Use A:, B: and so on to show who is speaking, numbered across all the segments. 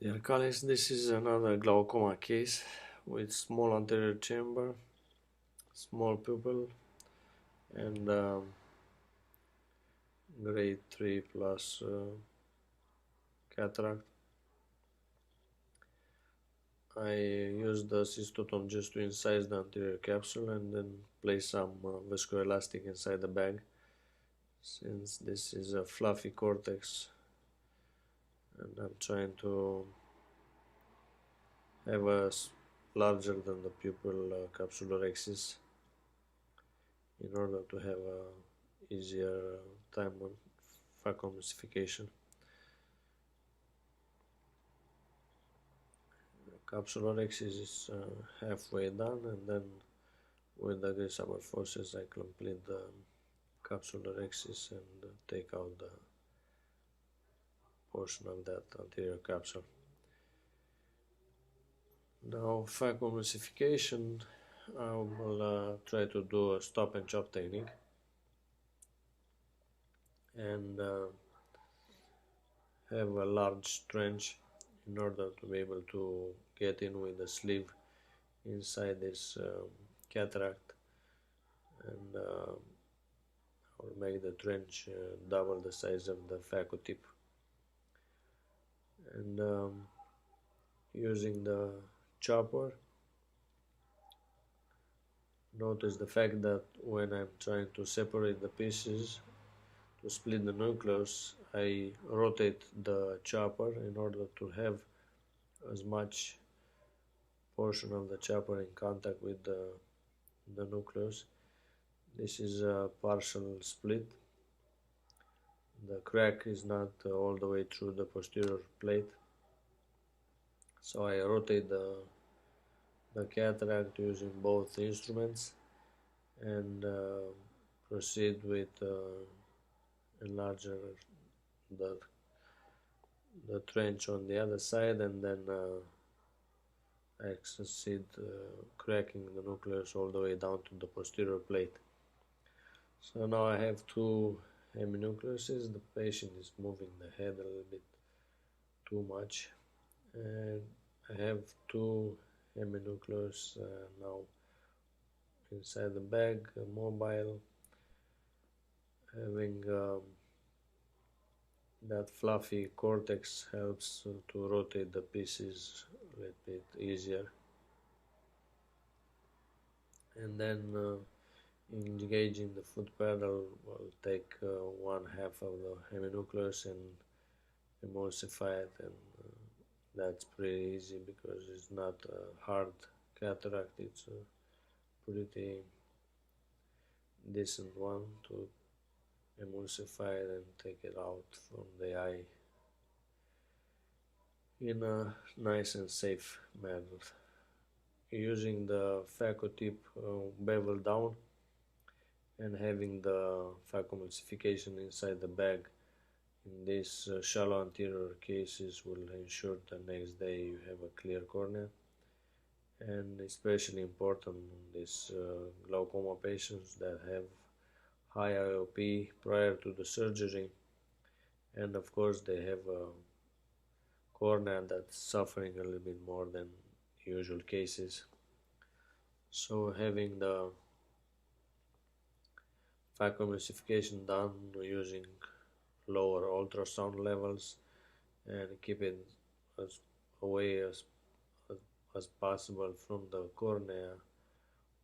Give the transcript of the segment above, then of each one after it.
A: Dear colleagues, this is another glaucoma case with small anterior chamber, small pupil, and grade 3 plus cataract. I used the cystoton just to incise the anterior capsule and then place some viscoelastic inside the bag. Since this is a fluffy cortex and I'm trying to have a larger than the pupil capsular axis in order to have a easier time on phaco emulsification. Capsular axis is halfway done, and then with the greaseable forces I complete the capsular axis and take out the portion of that anterior capsule. Now phaco emulsification, I will try to do a stop and chop technique, and have a large trench in order to be able to get in with the sleeve inside this cataract, and I'll make the trench double the size of the phaco tip. And using the chopper, notice the fact that when I'm trying to separate the pieces to split the nucleus, I rotate the chopper in order to have as much portion of the chopper in contact with the nucleus. This is a partial split. The crack is not all the way through the posterior plate, so I rotate the cataract using both instruments and proceed with enlarger the trench on the other side, and then I succeed cracking the nucleus all the way down to the posterior plate. So now I have two heminucleuses. The patient is moving the head a little bit too much, and I have two heminucleus now inside the bag, mobile, having that fluffy cortex helps to rotate the pieces a little bit easier, and then engaging the foot pedal will take one half of the heminucleus and emulsify it, and that's pretty easy because it's not a hard cataract, it's a pretty decent one to emulsify it and take it out from the eye in a nice and safe manner. Using the phaco tip bevel down and having the phaco emulsification inside the bag in these shallow anterior cases will ensure the next day you have a clear cornea, and especially important in these glaucoma patients that have high IOP prior to the surgery, and of course they have a cornea that's suffering a little bit more than usual cases. So having the phaco emulsification done using lower ultrasound levels and keep it as away as possible from the cornea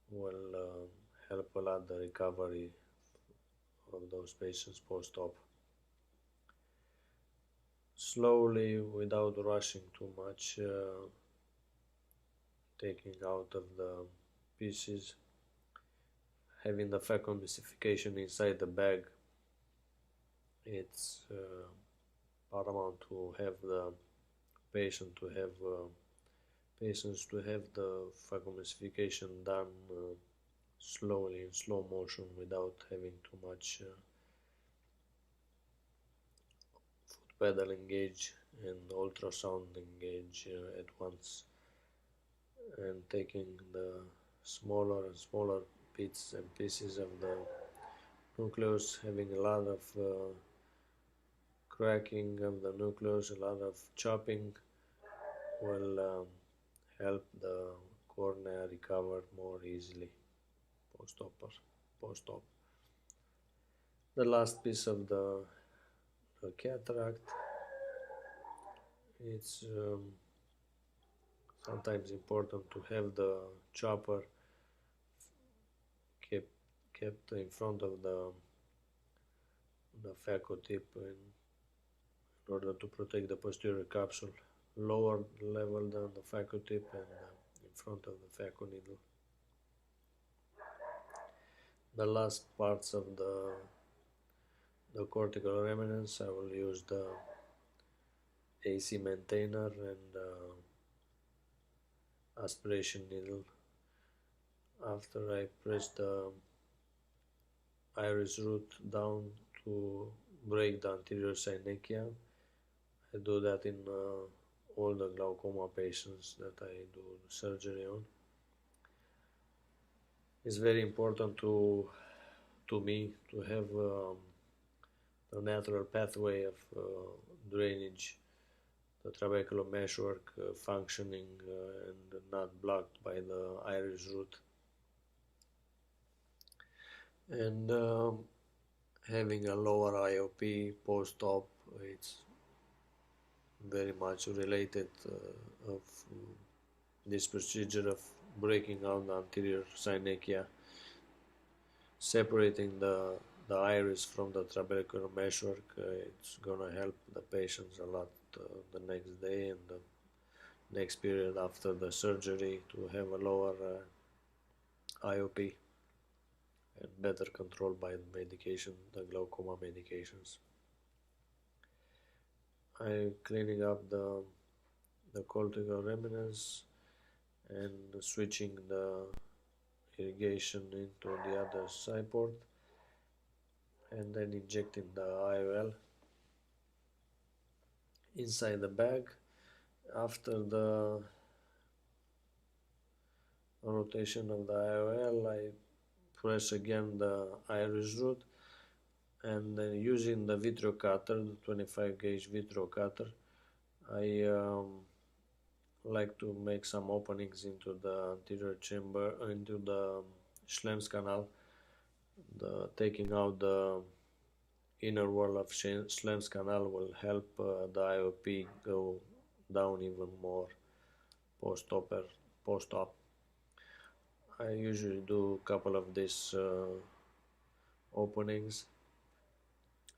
A: will help a lot the recovery of those patients post-op. Slowly, without rushing too much, taking out of the pieces, having the phaco emulsification inside the bag. It's paramount to have the patient to have patients to have the phaco emulsification done slowly in slow motion without having too much foot pedal engage and ultrasound engage at once, and taking the smaller and smaller bits and pieces of the nucleus, having a lot of cracking of the nucleus, a lot of chopping will help the cornea recover more easily post-op. The last piece of the cataract, it's sometimes important to have the chopper kept in front of the phaco tip in order to protect the posterior capsule, lower level than the phaco tip and in front of the phaco needle. The last parts of the cortical remnants, I will use the AC maintainer and aspiration needle. After I press the iris root down to break the anterior synechia, I do that in all the glaucoma patients that I do surgery on. It's very important to me to have the natural pathway of drainage, the trabecular meshwork functioning and not blocked by the iris root. And having a lower IOP post-op, it's very much related of this procedure of breaking out the anterior synechia, separating the iris from the trabecular meshwork. It's gonna help the patients a lot the next day and the next period after the surgery to have a lower IOP and better controlled by the medication, the glaucoma medications. I'm cleaning up the cortical remnants and switching the irrigation into the other side port and then injecting the IOL inside the bag. After the rotation of the IOL, I press again the iris root and then using the Vitreous cutter, the 25 gauge Vitreous cutter, I like to make some openings into the anterior chamber, into the Schlemm's canal, taking out the inner wall of Schlemm's canal will help the IOP go down even more post-op. I usually do a couple of these openings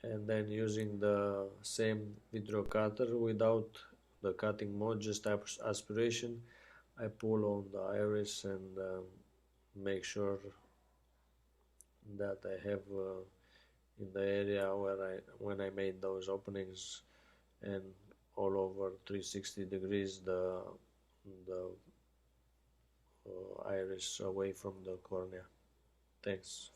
A: and then using the same Vitreous cutter without the cutting mode, just aspiration, I pull on the iris and make sure that I have in the area where when I made those openings and all over 360 degrees the iris away from the cornea. Thanks.